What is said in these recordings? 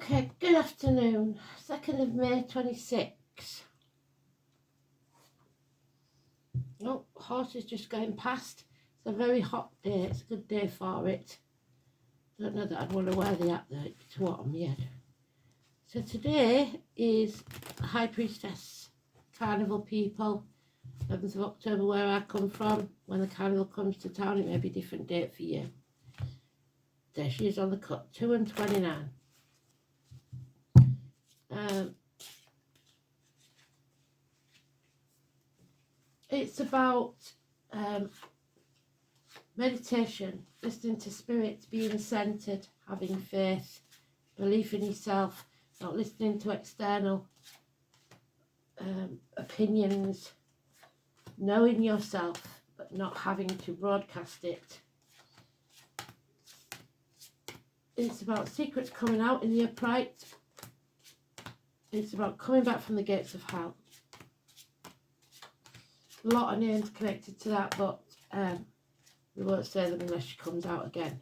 Okay, good afternoon. 2nd of May 26. Oh, horse is just going past. It's a very hot day. It's a good day for it. Don't know that I'd want to wear the hat though. It's too autumn yet. So today is High Priestess, Carnival people. 11th of October where I come from. When the carnival comes to town, it may be a different date for you. There she is on the cut, 2 and 29. It's about meditation, listening to spirit, being centered, having faith, belief in yourself, not listening to external opinions, knowing yourself but not having to broadcast it. It's about secrets coming out in the upright. It's about coming back from the gates of hell. A lot of names connected to that, but we won't say them unless she comes out again.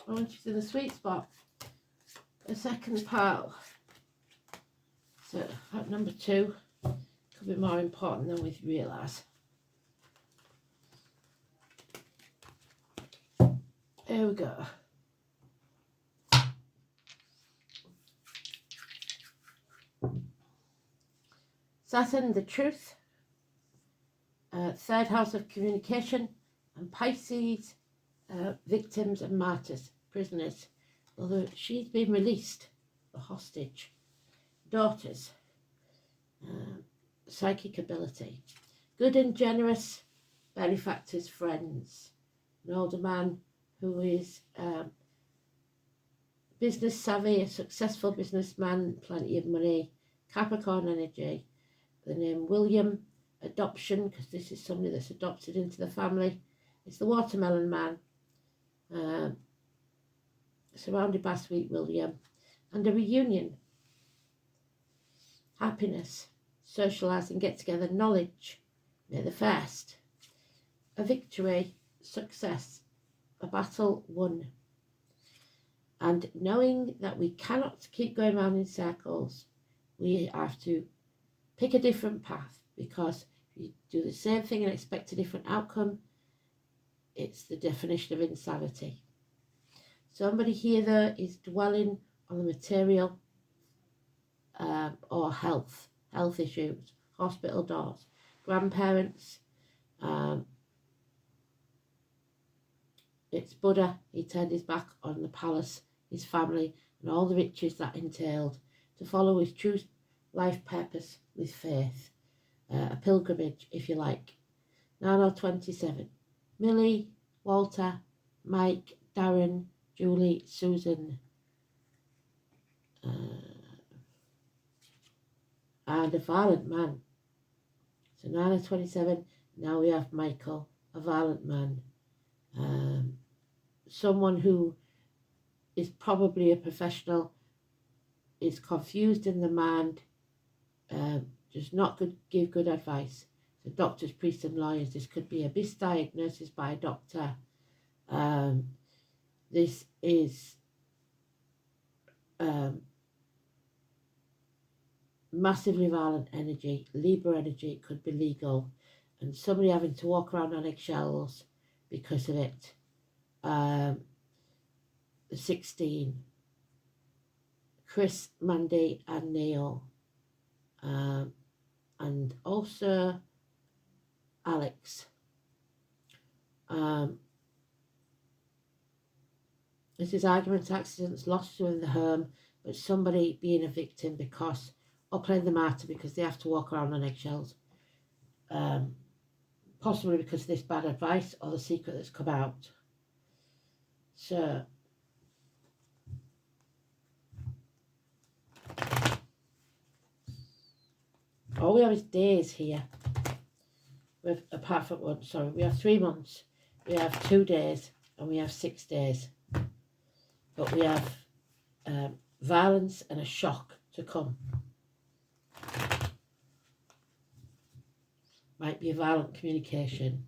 Oh, she's in the sweet spot. A second pile. So at number 2 could be more important than we realise. Here we go. Saturn, the truth. Third house of communication. And Pisces, victims and martyrs, prisoners. Although she's been released, the hostage. Daughters, psychic ability. Good and generous, benefactors, friends. An older man who is business savvy, a successful businessman, plenty of money. Capricorn energy. The name William. Adoption, because this is somebody that's adopted into the family. It's the watermelon man. Surrounded by sweet William. And a reunion. Happiness, socialising, get together, knowledge, May the 1st. A victory, success, a battle won. And knowing that we cannot keep going around in circles, we have to pick a different path, because if you do the same thing and expect a different outcome, it's the definition of insanity. Somebody here though is dwelling on the material or health issues, hospital doors, grandparents. It's Buddha. He turned his back on the palace, his family, and all the riches that entailed, to follow his true life purpose with faith. A pilgrimage, if you like. 9:27. Millie, Walter, Mike, Darren, Julie, Susan, and a violent man. So 9:27. Now we have Michael, a violent man. Someone who is probably a professional, is confused in the mind, does not give good advice. So doctors, priests and lawyers, this could be a misdiagnosis by a doctor. This is massively violent energy, Libra energy. It could be legal, and somebody having to walk around on eggshells because of it. The 16. Chris, Mandy and Neil, and also Alex. This is arguments, accidents, losses in the home, but somebody being a victim because, or playing the martyr because they have to walk around on eggshells. Possibly because of this bad advice or the secret that's come out. So, all we have is days here. apart from one, sorry, we have 3 months, we have 2 days, and we have 6 days. But we have violence and a shock to come. Might be a violent communication.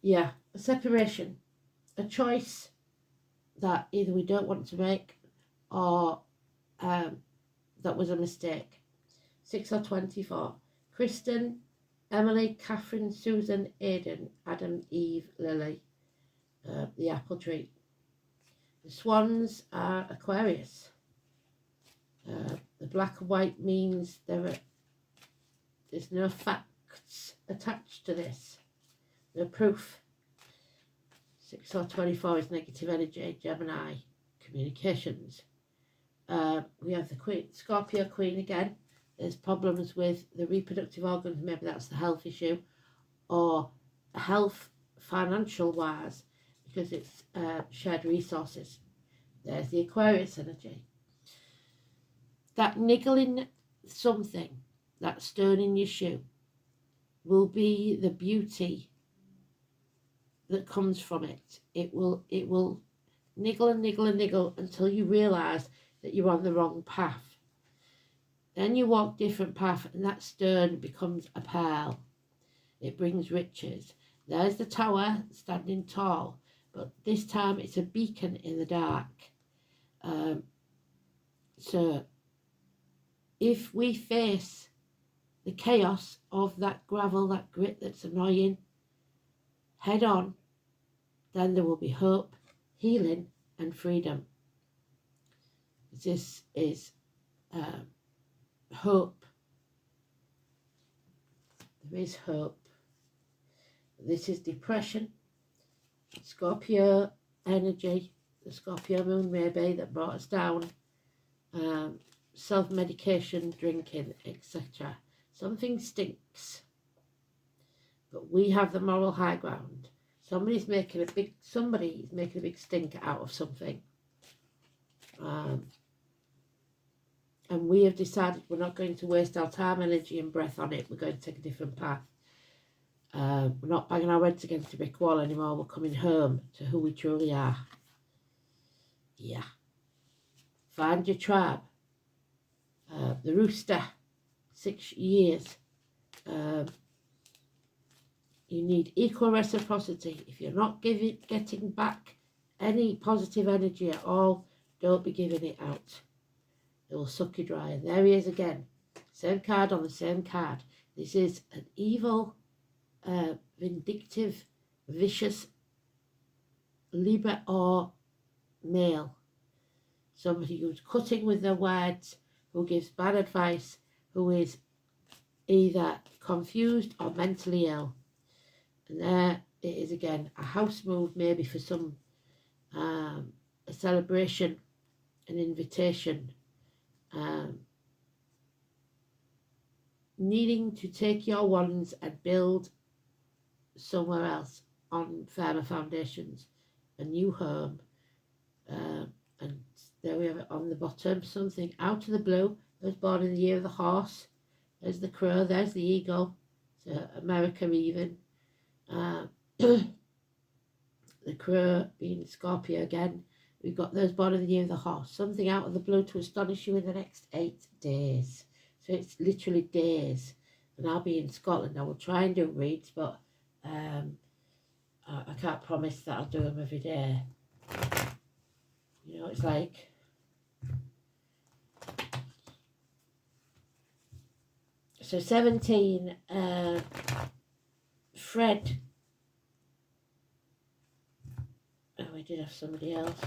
Yeah, a separation, a choice that either we don't want to make or that was a mistake. 6 or 24. Kristen, Emily, Catherine, Susan, Aidan, Adam, Eve, Lily. The apple tree. The swans are Aquarius. The black and white means there's no facts attached to this. No proof. 6 or 24 is negative energy. Gemini, communications. We have the Queen, Scorpio Queen again. There's problems with the reproductive organs. Maybe that's the health issue, or health financial wise, because it's shared resources. There's the Aquarius energy. That niggling something, that stone in your shoe, will be the beauty that comes from it. It will niggle and niggle and niggle until you realise that you're on the wrong path. Then you walk different path, and that stone becomes a pearl. It brings riches. There's the tower standing tall, but this time it's a beacon in the dark. So if we face the chaos of that gravel, that grit that's annoying, head on, then there will be hope, healing and freedom. This is hope. There is hope. This is depression, Scorpio energy, the Scorpio moon maybe that brought us down, self-medication, drinking, etc. Something stinks, but we have the moral high ground. Somebody's making a big stink out of something, and we have decided we're not going to waste our time, energy and breath on it. We're going to take a different path. We're not banging our heads against a brick wall anymore. We're coming home to who we truly are. Yeah. Find your tribe. The rooster, 6 years. You need equal reciprocity. If you're not getting back any positive energy at all, don't be giving it out. It will suck you dry. And there he is again. Same card on the same card. This is an evil, vindictive, vicious Libra or male. Somebody who's cutting with their words, who gives bad advice, who is either confused or mentally ill. And there it is again, a house move maybe for some, a celebration, an invitation, needing to take your wands and build somewhere else on firmer foundations, a new home, and there we have it on the bottom, something out of the blue. I was born in the year of the horse. There's the crow, there's the eagle, so America even. The crow being Scorpio again. We've got those born in the year of the horse. Something out of the blue to astonish you in the next 8 days. So it's literally days. And I'll be in Scotland. I will try and do reads, but I can't promise that I'll do them every day. You know, it's like... So 17, Fred. Oh, we did have somebody else.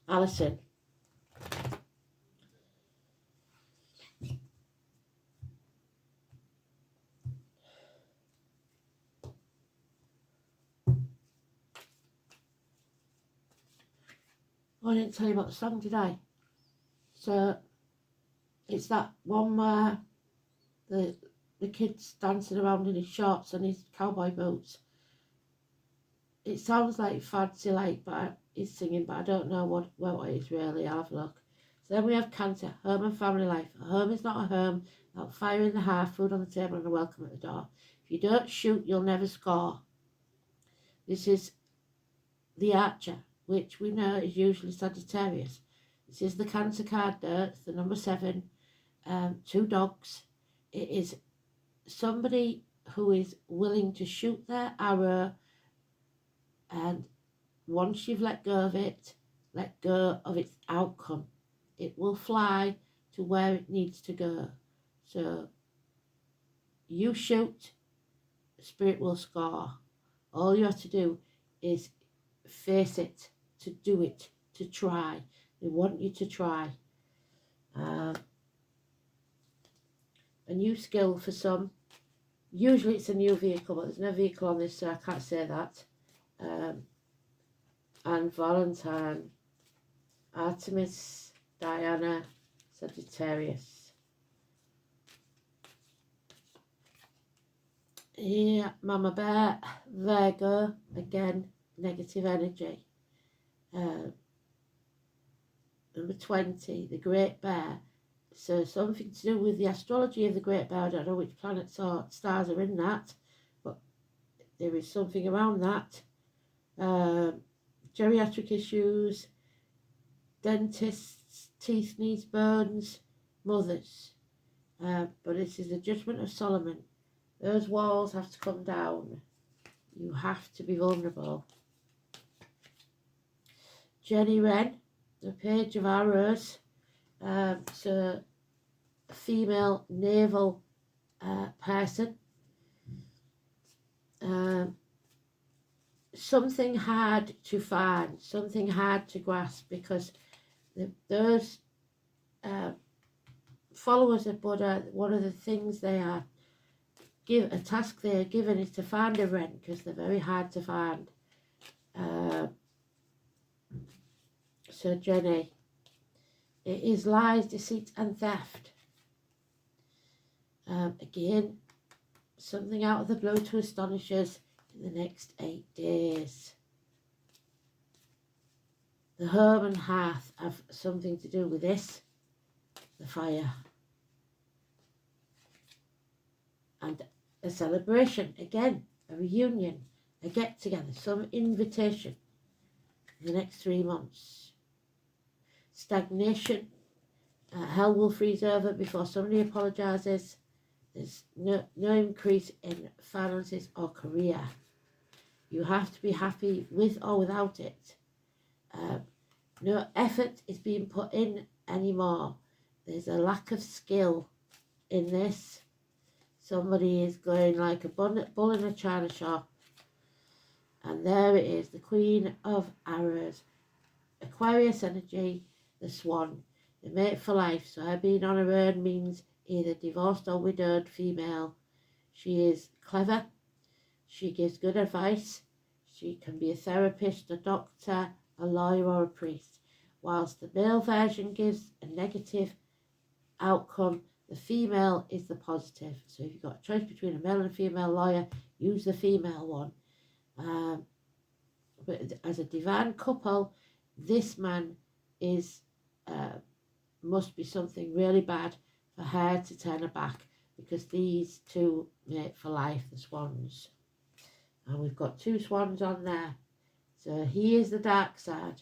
Alison. Oh, I didn't tell you about the song, did I? So it's that one where the kid's dancing around in his shorts and his cowboy boots. It sounds like fancy, like, but is singing, but I don't know what it is really. I'll have a look. So then we have Cancer, home and family life. A home is not a home without fire in the hearth, food on the table and a welcome at the door. If you don't shoot, you'll never score. This is the Archer, which we know is usually Sagittarius. This is the Cancer card there. It's the number 7. 2 dogs. It is somebody who is willing to shoot their arrow, and once you've let go of it, let go of its outcome. It will fly to where it needs to go. So you shoot, spirit will score. All you have to do is face it, to do it, to try. They want you to try. A new skill for some. Usually it's a new vehicle, but there's no vehicle on this, so I can't say that. And Valentine, Artemis, Diana, Sagittarius. Yeah, Mama Bear, Virgo, again, negative energy. Number 20, the Great Bear. So something to do with the astrology of the Great Bear. I don't know which planets or stars are in that, but there is something around that. Geriatric issues, dentists, teeth, knees, bones, mothers. But this is the judgment of Solomon. Those walls have to come down. You have to be vulnerable. Jenny Wren, the Page of Arrows. So a female naval person. Something hard to find, something hard to grasp, because those followers of Buddha, one of the things they are a task they are given is to find a wren, because they're very hard to find. So Jenny, it is lies, deceit and theft. Again, something out of the blue to astonish us in the next 8 days. The home and hearth have something to do with this. The fire. And a celebration, again, a reunion, a get-together, some invitation in the next 3 months. Stagnation. Hell will freeze over before somebody apologises. There's no increase in finances or career. You have to be happy with or without it. No effort is being put in anymore. There's a lack of skill in this. Somebody is going like a bull in a china shop. And there it is, the Queen of Arrows. Aquarius energy, the Swan. The mate for life. So her being on her own means either divorced or widowed female. She is clever. She gives good advice. She can be a therapist, a doctor, a lawyer or a priest. Whilst the male version gives a negative outcome, the female is the positive. So if you've got a choice between a male and a female lawyer, use the female one. But as a divine couple, this man is must be something really bad for her to turn her back, because these two mate for life, the swans. And we've got 2 swans on there. So he is the dark side.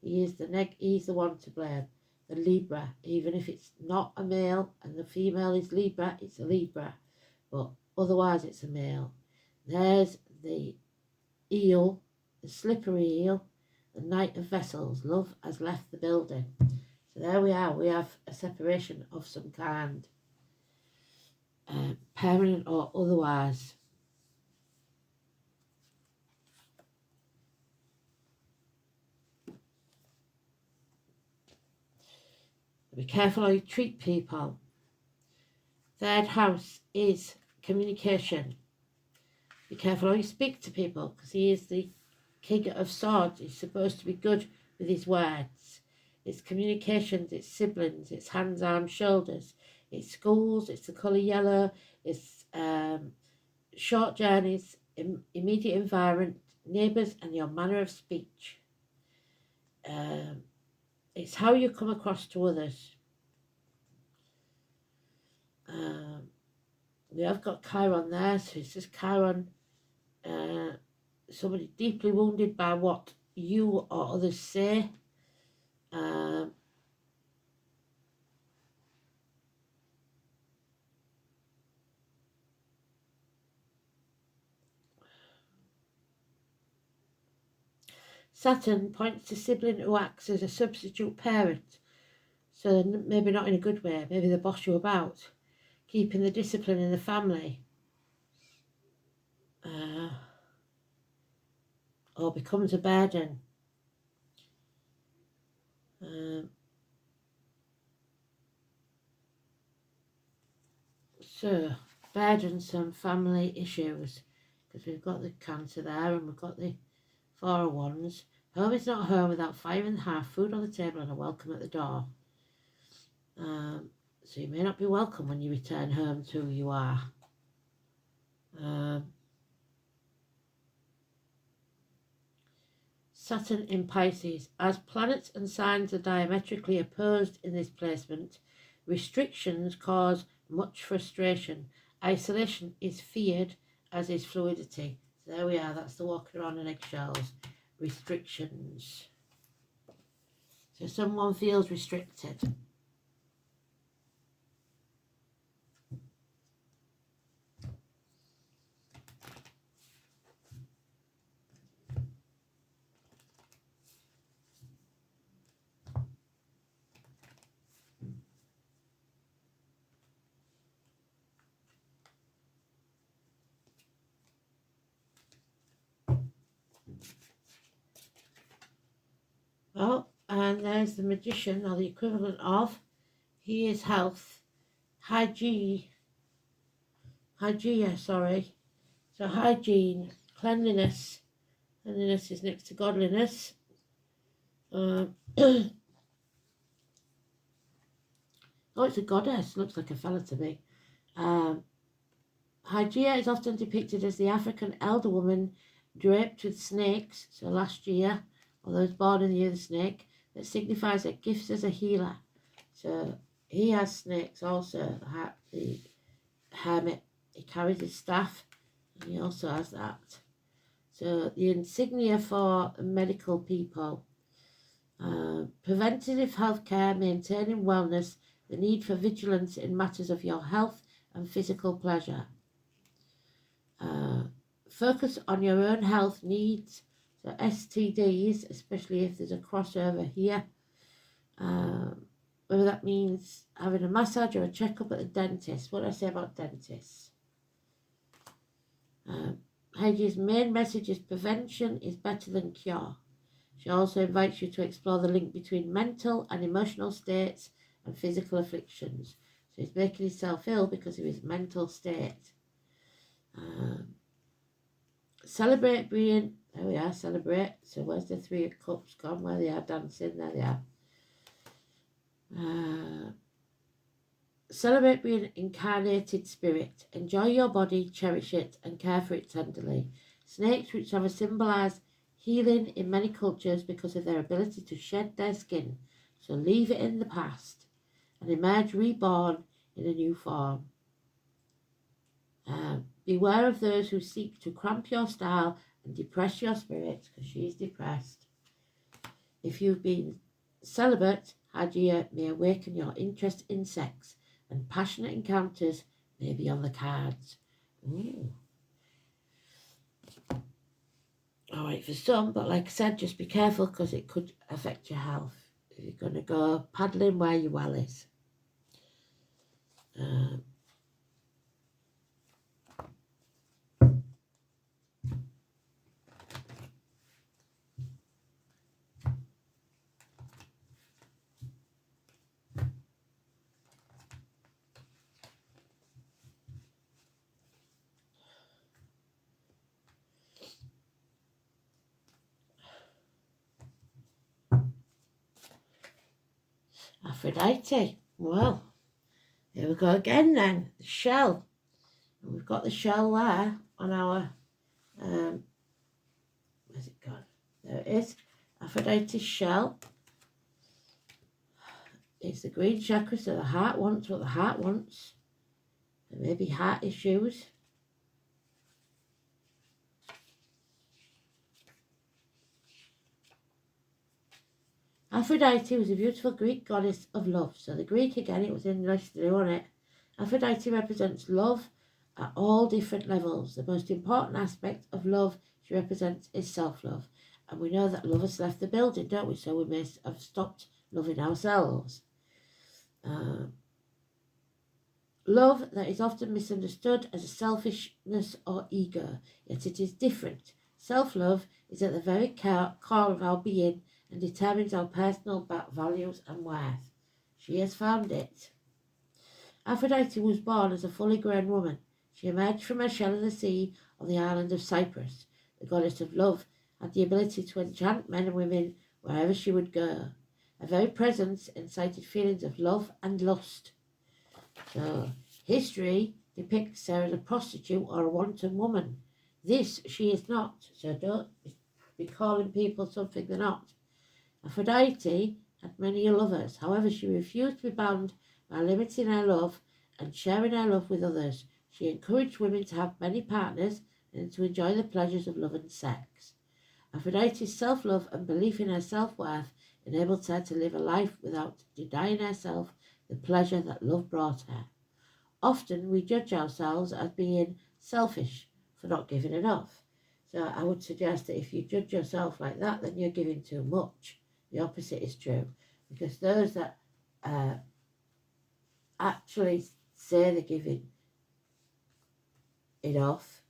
He is he's the one to blame. The Libra, even if it's not a male and the female is Libra, it's a Libra. But otherwise it's a male. There's the eel, the slippery eel, the Knight of Vessels. Love has left the building. So there we are. We have a separation of some kind. Permanent or otherwise. Be careful how you treat people. 3rd house is communication. Be careful how you speak to people, because he is the King of Swords. He's supposed to be good with his words. It's communications, it's siblings, it's hands, arms, shoulders, it's schools, it's the colour yellow, it's short journeys, immediate environment, neighbours and your manner of speech. It's how you come across to others. We have got Chiron there, so it says Chiron, somebody deeply wounded by what you or others say. Saturn points to sibling who acts as a substitute parent, so maybe not in a good way, maybe they boss you about, keeping the discipline in the family, or becomes a burden. So, burdensome family issues, because we've got the Cancer there and we've got the Four of Wands. Home is not home without fire in the hearth, food on the table and a welcome at the door. So you may not be welcome when you return home to who you are. Saturn in Pisces. As planets and signs are diametrically opposed in this placement, restrictions cause much frustration. Isolation is feared, as is fluidity. So there we are, that's the walking around on eggshells. Restrictions. So someone feels restricted. Oh, and there's the Magician, or the equivalent of. He is health. Hygiene, sorry. So hygiene, cleanliness. Cleanliness is next to godliness. Oh, it's a goddess. Looks like a fella to me. Hygeia is often depicted as the African elder woman draped with snakes. So last year, or those born in the year of the snake, that signifies her gifts as a healer. So he has snakes also. The hermit, he carries his staff, and he also has that. So the insignia for medical people. Preventative healthcare, maintaining wellness, the need for vigilance in matters of your health and physical pleasure. Focus on your own health needs, so STDs, especially if there's a crossover here. Whether that means having a massage or a checkup at the dentist. What do I say about dentists? Heidi's main message is prevention is better than cure. She also invites you to explore the link between mental and emotional states and physical afflictions. So he's making himself ill because of his mental state. Celebrate being, there we are, celebrate. So where's the Three of Cups gone? Where they are dancing, there they are. Celebrate being an incarnated spirit. Enjoy your body, cherish it, and care for it tenderly. Snakes, which have symbolized healing in many cultures because of their ability to shed their skin, so leave it in the past and emerge reborn in a new form. Beware of those who seek to cramp your style and depress your spirit, because she's depressed. If you've been celibate, Hygeia may awaken your interest in sex, and passionate encounters may be on the cards. Ooh. All right for some, but like I said, just be careful because it could affect your health. If you're going to go paddling where your well is. Aphrodite. Well, here we go again then. The shell. And we've got the shell there on our, where's it gone? There it is. Aphrodite's shell is the green chakra, so the heart wants what the heart wants. There may be heart issues. Aphrodite was a beautiful Greek goddess of love. So the Greek, again, it was English through on it. Aphrodite represents love at all different levels. The most important aspect of love she represents is self-love. And we know that love has left the building, don't we? So we may have stopped loving ourselves. Love that is often misunderstood as a selfishness or ego, yet it is different. Self-love is at the very core of our being and determines our personal values and worth. She has found it. Aphrodite was born as a fully grown woman. She emerged from her shell in the sea on the island of Cyprus. The goddess of love had the ability to enchant men and women wherever she would go. Her very presence incited feelings of love and lust. So, history depicts her as a prostitute or a wanton woman. This she is not, so don't be calling people something they're not. Aphrodite had many lovers, however she refused to be bound by limiting her love and sharing her love with others. She encouraged women to have many partners and to enjoy the pleasures of love and sex. Aphrodite's self-love and belief in her self-worth enabled her to live a life without denying herself the pleasure that love brought her. Often we judge ourselves as being selfish for not giving enough. So I would suggest that if you judge yourself like that, then you're giving too much. The opposite is true, because those that actually say they're giving enough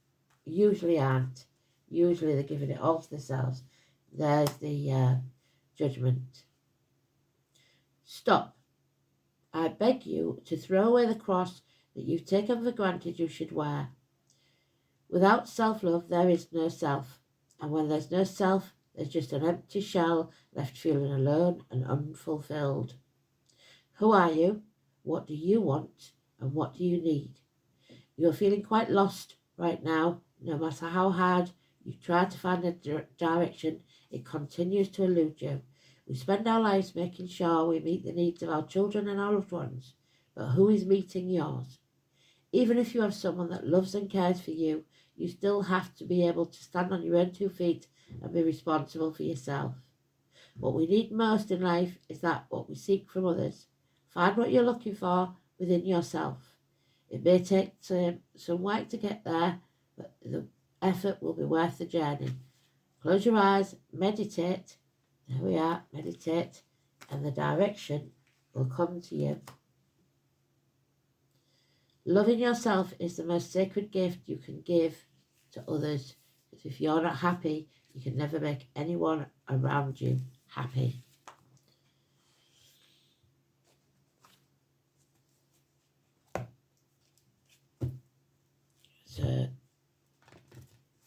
usually aren't. Usually they're giving it all to themselves. There's the judgment. Stop. I beg you to throw away the cross that you've taken for granted you should wear. Without self-love, there is no self. And when there's no self, there's just an empty shell left feeling alone and unfulfilled. Who are you? What do you want? And what do you need? You're feeling quite lost right now. No matter how hard you try to find a direction, it continues to elude you. We spend our lives making sure we meet the needs of our children and our loved ones. But who is meeting yours? Even if you have someone that loves and cares for you, you still have to be able to stand on your own 2 feet and be responsible for yourself. What we need most in life is that what we seek from others. Find what you're looking for within yourself. It may take some work to get there, but the effort will be worth the journey. Close your eyes, meditate. There we are, meditate, and the direction will come to you. Loving yourself is the most sacred gift you can give to others. Because if you're not happy, you can never make anyone around you happy. So,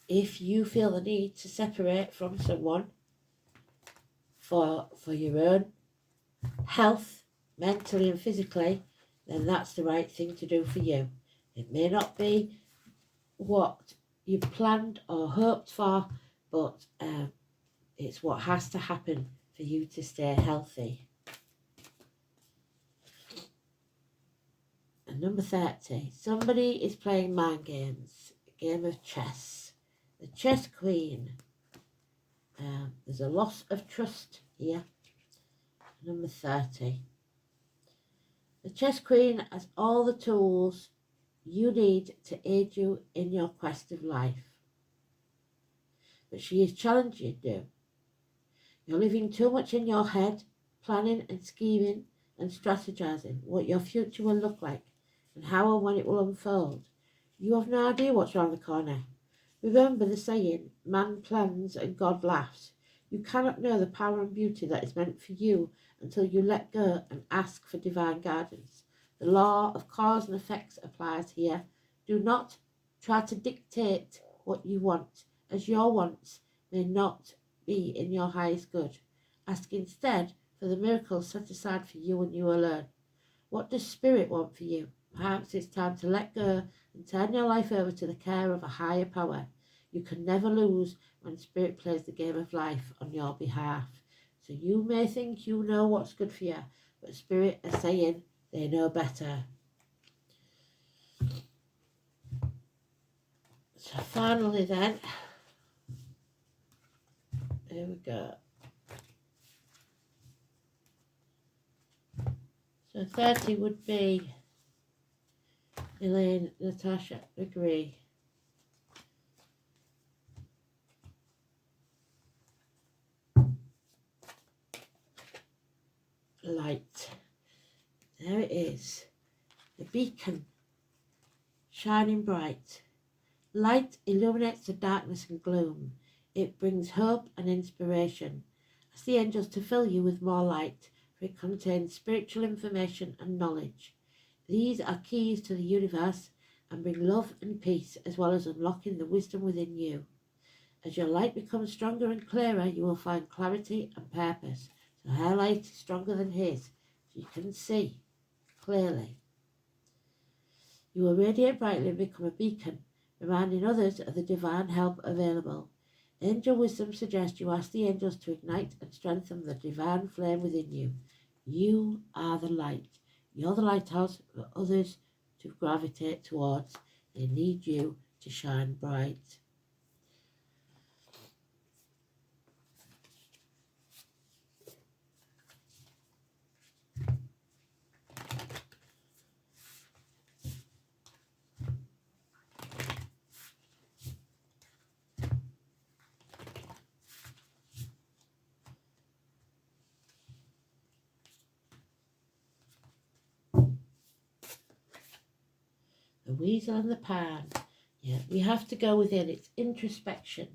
if you feel the need to separate from someone for your own health, mentally and physically, then that's the right thing to do for you. It may not be what you planned or hoped for, but it's what has to happen for you to stay healthy. And number 30, somebody is playing mind games, a game of chess. The chess queen. There's a loss of trust here. Number 30. The chess queen has all the tools you need to aid you in your quest of life. But she is challenging you. You're living too much in your head, planning and scheming and strategizing what your future will look like and how and when it will unfold. You have no idea what's around the corner. Remember the saying, man plans and God laughs. You cannot know the power and beauty that is meant for you until you let go and ask for divine guidance. The law of cause and effects applies here. Do not try to dictate what you want, as your wants may not be in your highest good. Ask instead for the miracles set aside for you and you alone. What does Spirit want for you? Perhaps it's time to let go and turn your life over to the care of a higher power. You can never lose when Spirit plays the game of life on your behalf. So you may think you know what's good for you, but Spirit are saying they know better. So finally then, here we go. So 30 would be Elaine, Natasha, agree. Light. There it is. The beacon, shining bright. Light illuminates the darkness and gloom. It brings hope and inspiration. Ask the angels to fill you with more light, for it contains spiritual information and knowledge. These are keys to the universe and bring love and peace, as well as unlocking the wisdom within you. As your light becomes stronger and clearer, you will find clarity and purpose. So her light is stronger than his, so you can see clearly. You will radiate brightly and become a beacon, reminding others of the divine help available. Angel wisdom suggests you ask the angels to ignite and strengthen the divine flame within you. You are the light. You're the lighthouse for others to gravitate towards. They need you to shine bright. The weasel and the pan. Yeah, we have to go within. It's introspection.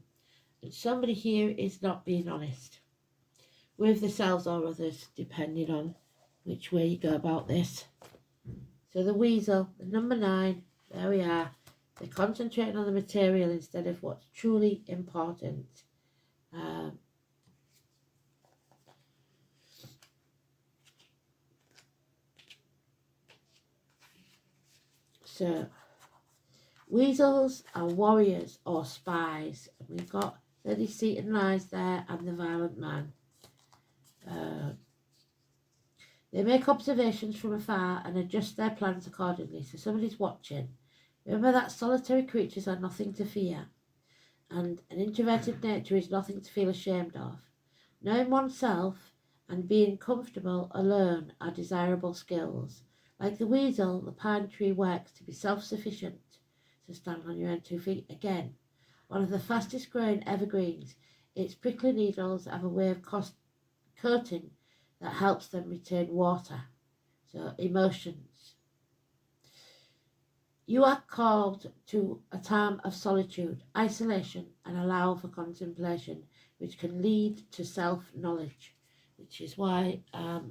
And somebody here is not being honest with themselves or others, depending on which way you go about this. So the weasel, the number 9, there we are. They're concentrating on the material instead of what's truly important. So weasels are warriors or spies. We've got the deceit and lies there and the violent man. They make observations from afar and adjust their plans accordingly. So somebody's watching. Remember that solitary creatures are nothing to fear, and an introverted nature is nothing to feel ashamed of. Knowing oneself and being comfortable alone are desirable skills. Like the weasel, the pine tree works to be self-sufficient, to stand on your own 2 feet. Again, one of the fastest growing evergreens. Its prickly needles have a way of coating that helps them retain water. So emotions. You are called to a time of solitude, isolation, and allow for contemplation, which can lead to self-knowledge, which is why I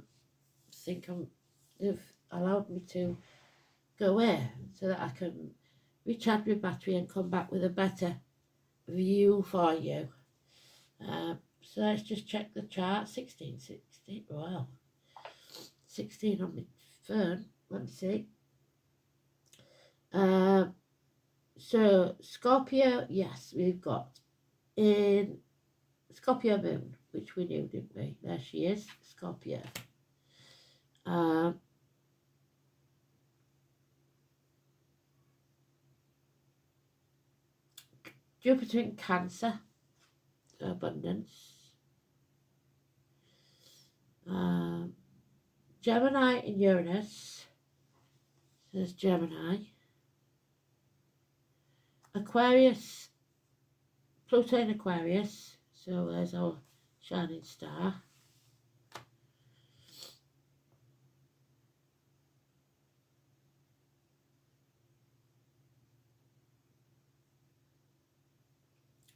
think they've allowed me to go away so that I can recharge my battery and come back with a better view for you. So let's just check the chart. 16, wow. 16 on my phone. Let me see. So Scorpio, yes, we've got in Scorpio moon, which we knew, didn't we? There she is, Scorpio. Jupiter in Cancer, abundance. Gemini in Uranus, so there's Gemini. Aquarius, Pluto in Aquarius, so there's our shining star.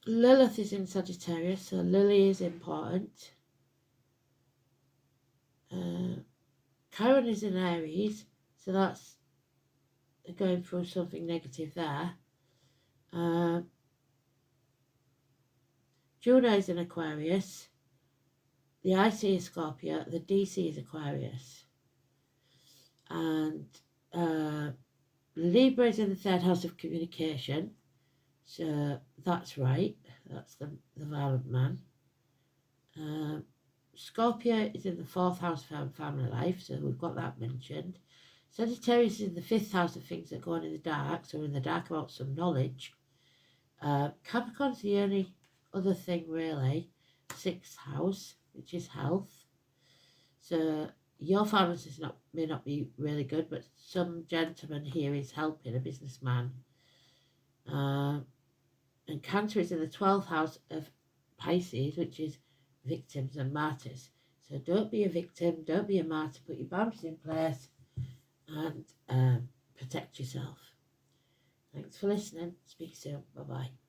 Lilith is in Sagittarius, so Lily is important. Chiron is in Aries, so that's going through something negative there. Juno is in Aquarius. The IC is Scorpio, the DC is Aquarius. And Libra is in the 3rd house of communication. So that's right. That's the violent man. Scorpio is in the 4th house of family life, so we've got that mentioned. Sagittarius is in the 5th house of things that go on in the dark, so we're in the dark about some knowledge. Capricorn's the only other thing really, 6th house, which is health. So your finances may not be really good, but some gentleman here is helping a businessman. And Cancer is in the 12th house of Pisces, which is victims and martyrs. So don't be a victim, don't be a martyr, put your boundaries in place and protect yourself. Thanks for listening. Speak soon. Bye-bye.